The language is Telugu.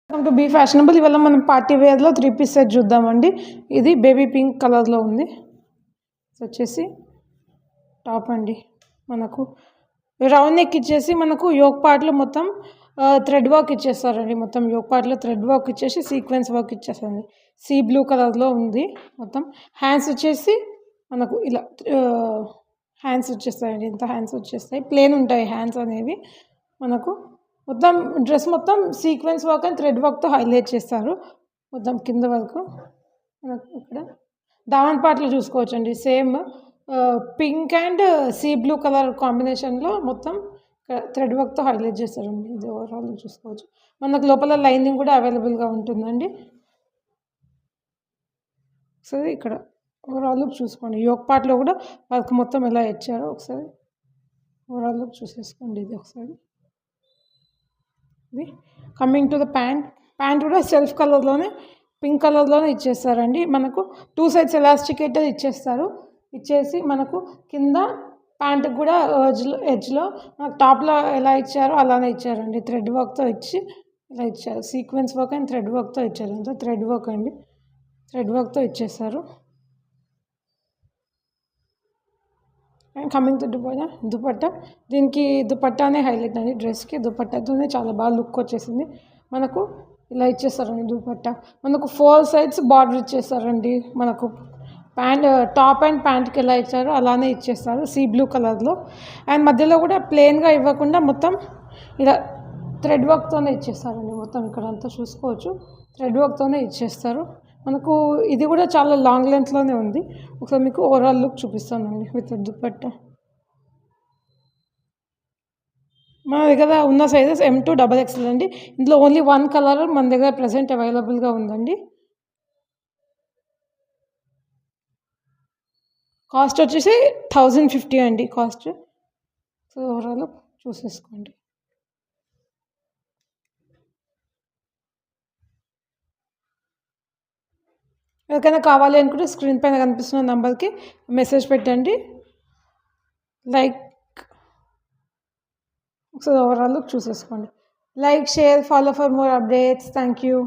Welcome to be fashionable. ఇవాళ మనం పార్టీ వేర్లో 3 పీస్ సెట్ చూద్దామండి. ఇది బేబీ పింక్ కలర్లో ఉంది. వచ్చేసి టాప్ అండి. మనకు రౌండ్ నెక్ ఇచ్చేసి మనకు యోక్ పార్ట్లో మొత్తం థ్రెడ్ వర్క్ ఇచ్చేస్తారండి. మొత్తం యోక్ పార్ట్లో థ్రెడ్ వర్క్ ఇచ్చేసి సీక్వెన్స్ వర్క్ ఇచ్చేస్తారండి. సీ బ్లూ కలర్లో ఉంది మొత్తం. హ్యాండ్స్ వచ్చేసి మనకు ఇలా హ్యాండ్స్ వచ్చేస్తాయండి. ఇంత హ్యాండ్స్ వచ్చేస్తాయి, ప్లేన్ ఉంటాయి హ్యాండ్స్ అనేవి. మనకు మొత్తం డ్రెస్ మొత్తం సీక్వెన్స్ వర్క్ అండ్ థ్రెడ్ వర్క్తో హైలైట్ చేస్తారు మొత్తం కింద వరకు. మనకు ఇక్కడ దావన్ పార్ట్లో చూసుకోవచ్చండి. Same pink and sea blue colour కాంబినేషన్లో మొత్తం థ్రెడ్ వర్క్తో హైలైట్ చేస్తారండి. ఇది ఓవరాల్ చూసుకోవచ్చు. మనకు లోపల లైనింగ్ కూడా అవైలబుల్గా ఉంటుందండి. సో ఇక్కడ ఓవరాల్ లుక్ చూసుకోండి. యోక్ పార్ట్లో కూడా వర్క్ మొత్తం ఎలా ఇచ్చారో ఒకసారి ఓవరాల్ లుక్ చూసేసుకోండి. ఇది ఒకసారి ఇది కమింగ్ టు ద ప్యాంట్ కూడా సెల్ఫ్ కలర్లోనే పింక్ కలర్లోనే ఇచ్చేస్తారండి. మనకు 2 సైడ్స్ ఎలాస్టికేటెడ్ ఇచ్చేస్తారు. ఇచ్చేసి మనకు కింద ప్యాంట్కి కూడా ఎడ్జ్లో మనకు టాప్లో ఎలా ఇచ్చారో అలానే ఇచ్చారండి. థ్రెడ్ వర్క్తో ఇచ్చి ఇలా ఇచ్చారు. సీక్వెన్స్ వర్క్ అండ్ థ్రెడ్ వర్క్తో ఇచ్చారు. అంతా థ్రెడ్ వర్క్ అండి. థ్రెడ్ వర్క్తో ఇచ్చేస్తారు. And coming to dupatta. దీనికి దుపట్టానే హైలైట్ అండి. డ్రెస్కి దుపట్టాతోనే చాలా బాగా లుక్ వచ్చేసింది. మనకు ఇలా ఇచ్చేస్తారండి దుపట్టా. మనకు 4 సైడ్స్ బార్డర్ ఇచ్చేస్తారండి. మనకు టాప్ అండ్ ప్యాంట్కి ఎలా ఇచ్చారో అలానే ఇచ్చేస్తారు సీ బ్లూ కలర్లో. అండ్ మధ్యలో కూడా ప్లెయిన్గా ఇవ్వకుండా మొత్తం ఇలా థ్రెడ్ వర్క్తోనే ఇచ్చేస్తారండి. మొత్తం ఇక్కడ అంతా చూసుకోవచ్చు, థ్రెడ్ వర్క్తోనే ఇచ్చేస్తారు. మనకు ఇది కూడా చాలా లాంగ్ లెంత్లోనే ఉంది. ఒకసారి మీకు ఓవరాల్ లుక్ చూపిస్తానండి విత్ దుపట్టా. మన దగ్గర ఉన్న సైజెస్ M to XXL అండి. ఇందులో ఓన్లీ 1 కలర్ మన దగ్గర ప్రజెంట్ అవైలబుల్గా ఉందండి. కాస్ట్ వచ్చేసి 1050 అండి కాస్ట్. So overall చూసేసుకోండి. ఎవరికైనా కావాలి అనుకుంటే స్క్రీన్ పైన కనిపిస్తున్న నెంబర్కి మెసేజ్ పెట్టండి. సో ఓవరాల్ చూసేసుకోండి. Like, share, follow for more updates. Thank you.